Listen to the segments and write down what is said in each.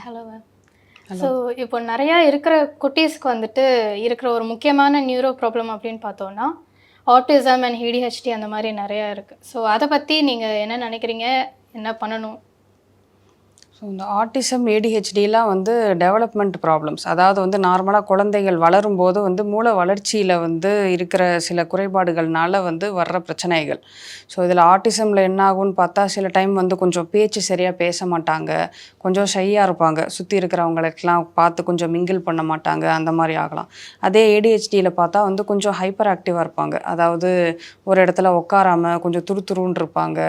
Hello ma'am. So hello. இப்போ நிறையா இருக்கிற குட்டீஸ்க்கு வந்துட்டு இருக்கிற ஒரு முக்கியமான நியூரோ ப்ராப்ளம் அப்படின்னு பார்த்தோன்னா ஆட்டிசம் அண்ட் ஏடிஹெச்டி அந்த மாதிரி நிறையா இருக்குது. ஸோ அதை பற்றி நீங்கள் என்ன நினைக்கிறீங்க, என்ன பண்ணணும்? ஸோ இந்த ஆட்டிசம், ஏடிஹெச்டிலாம் வந்து டெவலப்மெண்ட் ப்ராப்ளம்ஸ். அதாவது வந்து நார்மலாக குழந்தைகள் வளரும்போது வந்து மூளை வளர்ச்சியில் வந்து இருக்கிற சில குறைபாடுகள்னால வந்து வர்ற பிரச்சனைகள். ஸோ இதில் ஆட்டிசமில் என்ன ஆகும்னு பார்த்தா, சில டைம் வந்து கொஞ்சம் பேச்சு சரியாக பேச மாட்டாங்க, கொஞ்சம் ஷையாக இருப்பாங்க, சுற்றி இருக்கிறவங்களுக்கெல்லாம் பார்த்து கொஞ்சம் மிங்கிள் பண்ண மாட்டாங்க, அந்த மாதிரி ஆகலாம். அதே ஏடிஹெச்டியில் பார்த்தா வந்து கொஞ்சம் ஹைப்பர் ஆக்டிவாக இருப்பாங்க. அதாவது ஒரு இடத்துல உட்காராம கொஞ்சம் துருதுருன்னு இருப்பாங்க,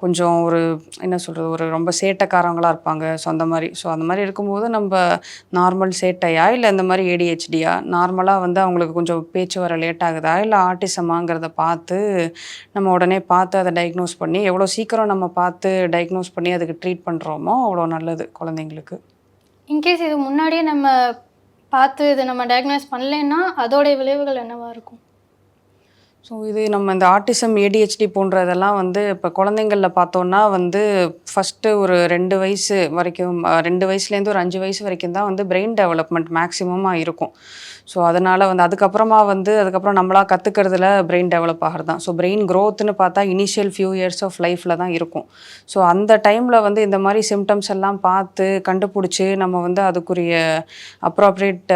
கொஞ்சம் ஒரு என்ன சொல்கிறது, ஒரு ரொம்ப சேட்டைக்காரங்களாக இருப்பாங்க. ஸோ அந்த மாதிரி இருக்கும்போது நம்ம நார்மல் சேட்டையா, இல்லை இந்த மாதிரி ஏடிஹெச்டியா, நார்மலாக வந்து அவங்களுக்கு கொஞ்சம் பேச்சு வர லேட் ஆகுதா, இல்லை ஆட்டிசமாங்கிறத பார்த்து நம்ம உடனே பார்த்து அதை டயக்னோஸ் பண்ணி, எவ்வளோ சீக்கிரம் நம்ம பார்த்து டயக்னோஸ் பண்ணி அதுக்கு ட்ரீட் பண்ணுறோமோ அவ்வளோ நல்லது குழந்தைங்களுக்கு. இன்கேஸ் இது முன்னாடியே நம்ம பார்த்து இது நம்ம டயக்னோஸ் பண்ணலைன்னா அதோடைய விளைவுகள் என்னவாக இருக்கும்? ஸோ இது நம்ம இந்த ஆட்டிசம், ஏடிஹெச்டி போன்றதெல்லாம் வந்து இப்போ குழந்தைங்களில் பார்த்தோன்னா வந்து ஃபஸ்ட்டு ஒரு 2 வயசு வரைக்கும், 2 வயசுலேருந்து ஒரு 5 வயசு வரைக்கும் தான் வந்து பிரெயின் டெவலப்மெண்ட் மேக்ஸிமமாக இருக்கும். ஸோ அதனால் வந்து அதுக்கப்புறம் நம்மளா கற்றுக்கிறதுல பிரெயின் டெவலப் ஆகிறது தான். ஸோ பிரெயின் க்ரோத்துன்னு பார்த்தா இனிஷியல் ஃபியூ இயர்ஸ் ஆஃப் லைஃப்பில் தான் இருக்கும். ஸோ அந்த டைமில் வந்து இந்த மாதிரி சிம்டம்ஸ் எல்லாம் பார்த்து கண்டுபிடிச்சி நம்ம வந்து அதுக்குரிய அப்ராப்ரியேட்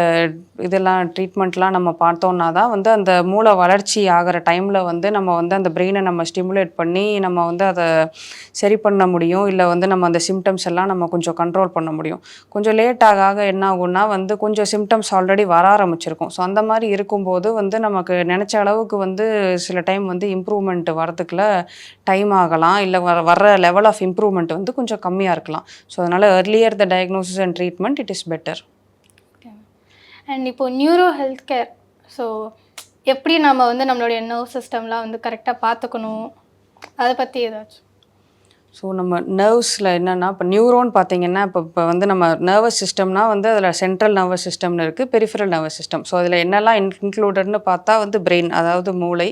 இதெல்லாம் ட்ரீட்மெண்ட்லாம் நம்ம பார்த்தோன்னா தான் வந்து அந்த மூளை வளர்ச்சி ஆகிற டைமில் வந்து நம்ம வந்து அந்த பிரெயினை நம்ம ஸ்டிமுலேட் பண்ணி நம்ம வந்து அதை சரி பண்ண முடியும். இல்லை வந்து நம்ம அந்த சிம்டம்ஸ் எல்லாம் நம்ம கொஞ்சம் கண்ட்ரோல் பண்ண முடியும். கொஞ்சம் லேட் ஆக என்ன ஆகும்னா வந்து கொஞ்சம் சிம்டம்ஸ் ஆல்ரெடி வர ஆரம்பிச்சிருக்கும். ஸோ அந்த மாதிரி இருக்கும்போது வந்து நமக்கு நினச்ச அளவுக்கு வந்து சில டைம் வந்து இம்ப்ரூவ்மெண்ட் வரதுக்குள்ள டைம் ஆகலாம், இல்லை வர்ற லெவல் ஆஃப் இம்ப்ரூவ்மெண்ட் வந்து கொஞ்சம் கம்மியாக இருக்கலாம். ஸோ அதனால் earlier the diagnosis and treatment it is better. Okay. And இப்போ நியூரோ ஹெல்த் கேர், ஸோ எப்படி நம்ம வந்து நம்மளுடைய நர்வ் சிஸ்டம்லாம் வந்து கரெக்டாக பார்த்துக்கணும், அதை பற்றி ஏதாச்சும்? ஸோ நம்ம நர்வ்ஸில் என்னென்னா, இப்போ நியூரோன்னு பார்த்தீங்கன்னா, இப்போ வந்து நம்ம நர்வஸ் சிஸ்டம்னா வந்து அதில் சென்ட்ரல் நர்வஸ் சிஸ்டம்னு இருக்குது, பெரிஃபரல் நர்வஸ் சிஸ்டம். ஸோ அதில் என்னெல்லாம் இன்க்ளூடட்னு பார்த்தா வந்து பிரெயின், அதாவது மூளை,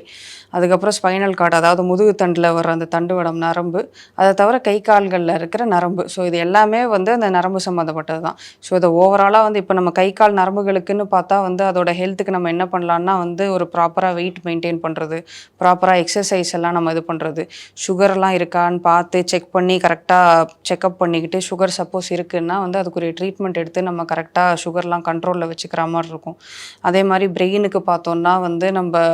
அதுக்கப்புறம் ஸ்பைனல் கார்டு, அதாவது முதுகு தண்டில் வர அந்த தண்டுவடம் நரம்பு, அதை தவிர கை கால்களில் இருக்கிற நரம்பு. ஸோ இது எல்லாமே வந்து அந்த நரம்பு சம்மந்தப்பட்டது தான். ஸோ இதை ஓவராலாக வந்து இப்போ நம்ம கை கால் நரம்புகளுக்குன்னு பார்த்தா வந்து அதோட ஹெல்த்துக்கு நம்ம என்ன பண்ணலான்னா வந்து ஒரு ப்ராப்பராக வெயிட் மெயின்டைன் பண்ணுறது, ப்ராப்பராக எக்ஸசைஸ் எல்லாம் நம்ம இது பண்ணுறது, சுகர்லாம் இருக்கான்னு பார்த்து செக் பண்ணி கரெக்டாக செக்கப் பண்ணிக்கிட்டு, சுகர் சப்போஸ் இருக்குன்னா வந்து அதுக்குரிய ட்ரீட்மெண்ட் எடுத்து நம்ம கரெக்டாக சுகர்லாம் கண்ட்ரோலில் வச்சுக்கிற மாதிரி இருக்கும். அதே மாதிரி பிரெயினுக்கு பார்த்தோன்னா வந்து நம்ம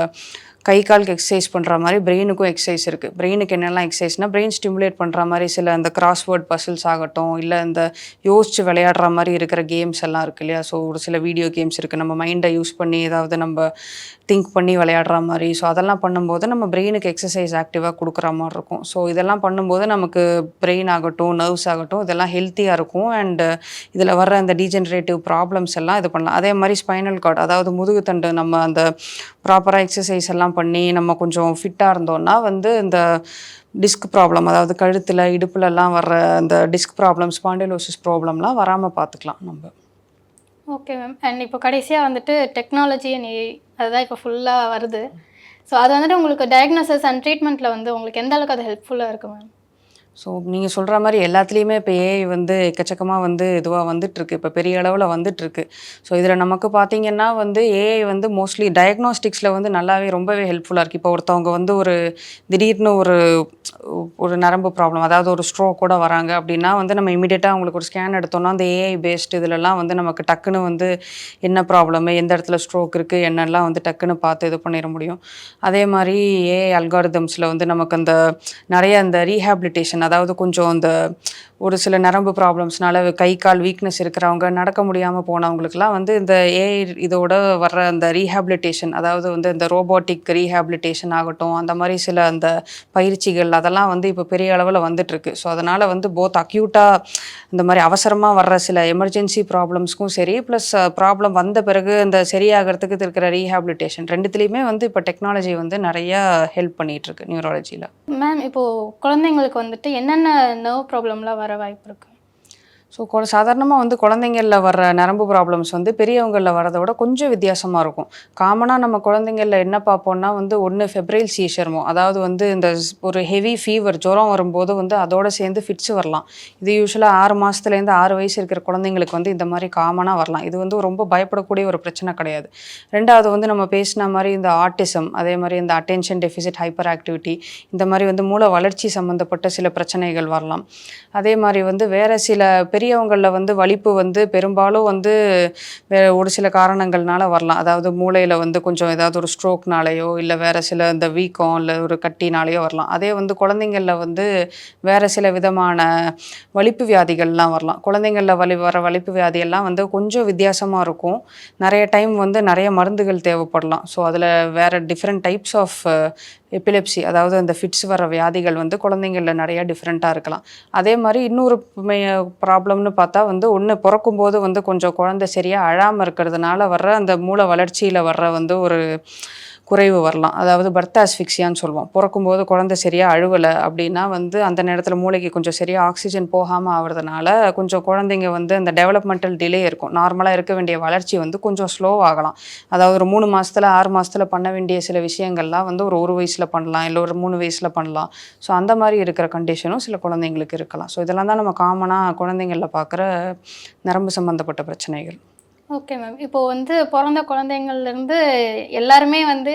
கை காலுக்கு எக்ஸசைஸ் பண்ணுற மாதிரி பிரெயினுக்கும் எக்ஸசைஸ் இருக்குது. பிரெயினுக்கு என்னெல்லாம் எக்ஸசைஸ்னால், பிரெயின் ஸ்டிமுலேட் பண்ணுற மாதிரி சில இந்த கிராஸ்வேர்ட் பசில்ஸ் ஆகட்டும், இல்லை இந்த யோசிச்சு விளையாடுற மாதிரி இருக்கிற கேம்ஸ் எல்லாம் இருக்குது இல்லையா. ஸோ ஒரு சில வீடியோ கேம்ஸ் இருக்குது, நம்ம மைண்டை யூஸ் பண்ணி ஏதாவது நம்ம திங்க் பண்ணி விளையாடுற மாதிரி. ஸோ அதெல்லாம் பண்ணும்போது நம்ம பிரெயினுக்கு எக்ஸசைஸ் ஆக்டிவாக கொடுக்குற மாதிரி இருக்கும். ஸோ இதெல்லாம் பண்ணும்போது நமக்கு பிரெயின் ஆகட்டும், நர்வ்ஸ் ஆகட்டும், இதெல்லாம் ஹெல்த்தியாக இருக்கும். அண்டு இதில் வர்ற அந்த டீஜென்ரேட்டிவ் ப்ராப்ளம்ஸ் எல்லாம் இது பண்ணலாம். அதே மாதிரி ஸ்பைனல் கார்டு, அதாவது முதுகுத்தண்டு, நம்ம அந்த ப்ராப்பராக எக்ஸசைஸ் எல்லாம் பண்ணி நம்ம கொஞ்சம் ஃபிட்டாக இருந்தோம்னா வந்து இந்த டிஸ்க் ப்ராப்ளம், அதாவது கழுத்தில் இடுப்புலலாம் வர்ற அந்த டிஸ்க் ப்ராப்ளம், ஸ்பாண்டிலோசிஸ் ப்ராப்ளம்லாம் வராமல் பார்த்துக்கலாம் நம்ம. Okay ma'am. அண்ட் இப்போ கடைசியாக வந்துட்டு டெக்னாலஜி அண்ட் ஏஐ அதுதான் இப்போ ஃபுல்லாக வருது. ஸோ அது வந்துட்டு உங்களுக்கு டயக்னோசிஸ் அண்ட் ட்ரீட்மெண்ட்டில் வந்து உங்களுக்கு எந்த அளவுக்கு அது ஹெல்ப்ஃபுல்லாக இருக்குது மேம்? ஸோ நீங்கள் சொல்கிற மாதிரி எல்லாத்துலேயுமே இப்போ ஏஐ வந்து எக்கச்சக்கமாக வந்து இதுவாக வந்துட்டுருக்கு, இப்போ பெரிய அளவில் வந்துட்டுருக்கு. ஸோ இதில் நமக்கு பார்த்திங்கன்னா வந்து ஏஐ வந்து மோஸ்ட்லி டயக்னோஸ்டிக்ஸில் வந்து நல்லாவே ரொம்பவே ஹெல்ப்ஃபுல்லாக இருக்குது. இப்போ ஒருத்தவங்க வந்து ஒரு திடீர்னு ஒரு நரம்பு ப்ராப்ளம், அதாவது ஒரு ஸ்ட்ரோக் கூட வராங்க அப்படின்னா வந்து நம்ம இமீடியட்டாக அவங்களுக்கு ஒரு ஸ்கேன் எடுத்தோம்னா அந்த ஏஐ பேஸ்டு இதிலலாம் வந்து நமக்கு டக்குன்னு வந்து என்ன ப்ராப்ளமு, எந்த இடத்துல ஸ்ட்ரோக் இருக்குது, என்னெல்லாம் வந்து டக்குன்னு பார்த்து இது பண்ணிட முடியும். அதே மாதிரி ஏஐ அல்காரிதம்ஸில் வந்து நமக்கு அந்த நிறைய அந்த ரீஹாபிலிட்டேஷன், அதாவது கொஞ்சம் அந்த ஒரு சில நரம்பு ப்ராப்ளம்ஸ்னால கை கால் வீக்னஸ் இருக்கிறவங்க, நடக்க முடியாமல் போனவங்களுக்குலாம் வந்து இந்த ஏஐ இதோட வர்ற அந்த ரீஹாபிலிட்டேஷன், அதாவது வந்து இந்த ரோபோட்டிக் ரீஹாபிலிட்டேஷன் ஆகட்டும், அந்த மாதிரி சில அந்த பயிற்சிகள் அதெல்லாம் வந்து இப்போ பெரிய அளவில் வந்துட்டுருக்கு. ஸோ அதனால் வந்து போத் அக்யூட்டாக இந்த மாதிரி அவசரமாக வர்ற சில எமர்ஜென்சி ப்ராப்ளம்ஸ்க்கும் சரி, ப்ளஸ் ப்ராப்ளம் வந்த பிறகு இந்த சரியாகிறதுக்கு இருக்கிற ரீஹாபிலிட்டேஷன், ரெண்டுத்துலேயுமே வந்து இப்போ டெக்னாலஜி வந்து நிறையா ஹெல்ப் பண்ணிகிட்ருக்கு நியூராலஜியில். மேம், இப்போது குழந்தைங்களுக்கு வந்துட்டு என்னென்ன நர்வ் ப்ராப்ளம்லாம் வர வாய்ப்பு இருக்குது? ஸோ சாதாரணமாக வந்து குழந்தைங்களில் வர்ற நரம்பு ப்ராப்ளம்ஸ் வந்து பெரியவங்களில் வரதை விட கொஞ்சம் வித்தியாசமாக இருக்கும். காமனாக நம்ம குழந்தைங்களில் என்ன பார்ப்போம்னா வந்து ஒன்று ஃபெப்ரைல் சீஷர்மோ, அதாவது வந்து இந்த ஒரு ஹெவி ஃபீவர் ஜுரம் வரும்போது வந்து அதோடு சேர்ந்து ஃபிட்ஸ் வரலாம். இது யூஸ்வலாக 6 மாதத்துலேருந்து 6 வயசு இருக்கிற குழந்தைங்களுக்கு வந்து இந்த மாதிரி காமனாக வரலாம். இது வந்து ரொம்ப பயப்படக்கூடிய ஒரு பிரச்சனை கிடையாது. ரெண்டாவது வந்து நம்ம பேசின மாதிரி இந்த ஆட்டிசம், அதே மாதிரி இந்த அட்டென்ஷன் டெஃபிசிட் ஹைப்பர் ஆக்டிவிட்டி, இந்த மாதிரி வந்து மூளை வளர்ச்சி சம்மந்தப்பட்ட சில பிரச்சனைகள் வரலாம். அதே மாதிரி வந்து வேறு சில பெரியவங்களில் வந்து வலிப்பு வந்து பெரும்பாலும் வந்து ஒரு சில காரணங்கள்னால வரலாம். அதாவது மூளையில் வந்து கொஞ்சம் ஏதாவது ஒரு ஸ்ட்ரோக்னாலேயோ இல்லை வேறு சில இந்த வீக்கம் இல்லை ஒரு கட்டினாலேயோ வரலாம். அதே வந்து குழந்தைங்களில் வந்து வேறு சில விதமான வலிப்பு வியாதிகள்லாம் வரலாம். குழந்தைங்களில் வர வலிப்பு வியாதியெல்லாம் வந்து கொஞ்சம் வித்தியாசமாக இருக்கும். நிறைய டைம் வந்து நிறைய மருந்துகள் தேவைப்படலாம். ஸோ அதில் வேறு டிஃப்ரெண்ட் டைப்ஸ் ஆஃப் எபிலெப்சி, அதாவது அந்த ஃபிட்ஸ் வர வியாதிகள் வந்து குழந்தைங்களில் நிறையா டிஃப்ரெண்ட்டாக இருக்கலாம். அதே மாதிரி இன்னொரு ப்ராப்ளம்னு பார்த்தா வந்து ஒன்று பிறக்கும்போது வந்து கொஞ்சம் குழந்தை சரியாக அழாமல் இருக்கிறதுனால வர்ற அந்த மூளை வளர்ச்சியில் வர்ற வந்து ஒரு குறைவு வரலாம். அதாவது பர்த் ஆஸ்ஃபிக்சியான்னு சொல்லுவோம். பிறக்கும்போது குழந்தை சரியாக அழுவலை அப்படின்னா வந்து அந்த நேரத்தில் மூளைக்கு கொஞ்சம் சரியாக ஆக்சிஜன் போகாமல் ஆகிறதுனால கொஞ்சம் குழந்தைங்க வந்து அந்த டெவலப்மெண்டல் டிலே இருக்கும். நார்மலாக இருக்க வேண்டிய வளர்ச்சி வந்து கொஞ்சம் ஸ்லோ ஆகலாம். அதாவது ஒரு 3 மாதத்தில் 6 மாதத்தில் பண்ண வேண்டிய சில விஷயங்கள்லாம் வந்து ஒரு வயசில் பண்ணலாம், இல்லை ஒரு 3 வயசில் பண்ணலாம். ஸோ அந்த மாதிரி இருக்கிற கண்டிஷனும் சில குழந்தைங்களுக்கு இருக்கலாம். ஸோ இதெல்லாம் தான் நம்ம காமனாக குழந்தைங்களில் பார்க்குற நரம்பு சம்மந்தப்பட்ட பிரச்சனைகள். Okay ma'am. இப்போ வந்து பிறந்த குழந்தைங்கள்லேருந்து எல்லாருமே வந்து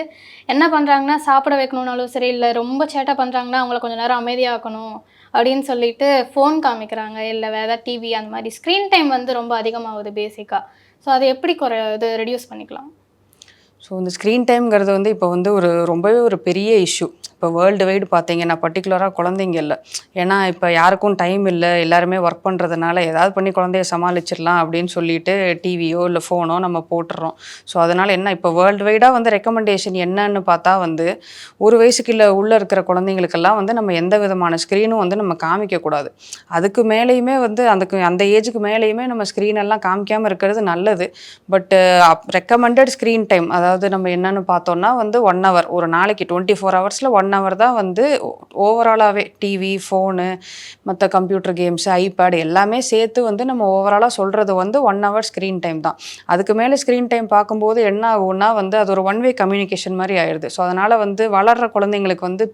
என்ன பண்ணுறாங்கன்னா, சாப்பிட வைக்கணுன்னாலும் சரி, இல்லை ரொம்ப சேட்டை பண்ணுறாங்கன்னா அவங்கள கொஞ்சம் நேரம் அமைதியாக்கணும் அப்படின்னு சொல்லிட்டு ஃபோன் காமிக்கிறாங்க, இல்லை வேறு ஏதாவது டிவி, அந்த மாதிரி ஸ்க்ரீன் டைம் வந்து ரொம்ப அதிகமாகுது பேசிக்காக. ஸோ அதை எப்படி ரெடியூஸ் பண்ணிக்கலாம்? ஸோ இந்த ஸ்க்ரீன் டைம்ங்கிறது வந்து இப்போ வந்து ரொம்பவே ஒரு பெரிய இஷ்யூ. இப்போ வேர்ல்டு வைடு பார்த்தீங்கன்னா பர்டிகுலராக குழந்தைங்க இல்லை. ஏன்னா இப்போ யாருக்கும் டைம் இல்லை, எல்லாருமே ஒர்க் பண்ணுறதுனால ஏதாவது பண்ணி குழந்தைய சமாளிச்சிடலாம் அப்படின்னு சொல்லிட்டு டிவியோ இல்லை ஃபோனோ நம்ம போட்டுடுறோம். ஸோ அதனால் என்ன இப்போ வேர்ல்டு வைடாக வந்து ரெக்கமெண்டேஷன் என்னன்னு பார்த்தா வந்து 1 வயசுக்கு உள்ளே இருக்கிற குழந்தைங்களுக்கெல்லாம் வந்து நம்ம எந்த விதமான ஸ்க்ரீனும் வந்து நம்ம காமிக்கக்கூடாது. அதுக்கு மேலேயுமே வந்து அந்த ஏஜுக்கு மேலேயுமே நம்ம ஸ்க்ரீனெல்லாம் காமிக்காமல் இருக்கிறது நல்லது. பட்டு ரெக்கமெண்டட் ஸ்க்ரீன் டைம், அதாவது நம்ம என்னன்னு பார்த்தோம்னா வந்து 1 ஹவர், ஒரு நாளைக்கு 24 ஹவர்ஸில் 1 ஹவர் தான் வந்து ஓவராலாகவே டிவி, ஃபோனு, மற்ற கம்ப்யூட்டர் கேம்ஸு, ஐபேட் எல்லாமே சேர்த்து வந்து நம்ம ஓவராலாக சொல்கிறது வந்து 1 ஹவர் ஸ்க்ரீன் டைம் தான். அதுக்கு மேலே ஸ்க்ரீன் டைம் பார்க்கும்போது என்ன ஆகும்னா வந்து அது ஒரு ஒன் வே கம்யூனிகேஷன் மாதிரி ஆயிடுது. ஸோ அதனால் வந்து வளர்கிற குழந்தைங்களுக்கு வந்து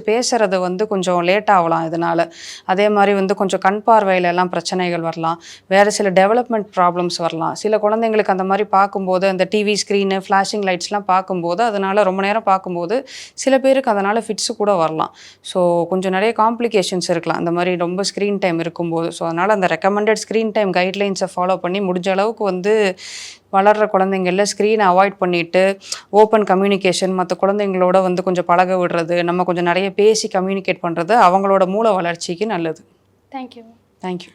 பேசுகிறது வந்து கொஞ்சம் லேட் ஆகலாம் இதனால். அதே மாதிரி வந்து கொஞ்சம் கண் பார்வையில் எல்லாம் பிரச்சனைகள் வரலாம், வேறு சில டெவலப்மெண்ட் ப்ராப்ளம்ஸ் வரலாம். சில குழந்தைங்களுக்கு அந்த மாதிரி பார்க்கும்போது அந்த டிவி ஸ்க்ரீனு, ஃப்ளாஷிங் லைட்ஸ்லாம் பார்க்கும்போது அதனால் ரொம்ப நேரம் பார்க்கும்போது சில பேருக்கு அதனால் ஃபிட்ஸு கூட வரலாம். ஸோ கொஞ்சம் நிறைய காம்ப்ளிகேஷன்ஸ் இருக்கலாம் அந்த மாதிரி ரொம்ப ஸ்க்ரீன் டைம் இருக்கும்போது. ஸோ அதனால் அந்த ரெக்கமெண்டட் ஸ்க்ரீன் டைம் கைட்லைன்ஸை ஃபாலோ பண்ணி முடிஞ்ச அளவுக்கு வந்து வளர்கிற குழந்தைங்களில் ஸ்க்ரீனை அவாய்ட் பண்ணிவிட்டு ஓப்பன் கம்யூனிகேஷன், மற்ற குழந்தைங்களோட வந்து கொஞ்சம் பழக விடுறது, நம்ம கொஞ்சம் நிறைய பேசி கம்யூனிகேட் பண்ணுறது அவங்களோட மூளை வளர்ச்சிக்கு நல்லது. தேங்க்யூ. தேங்க்யூ.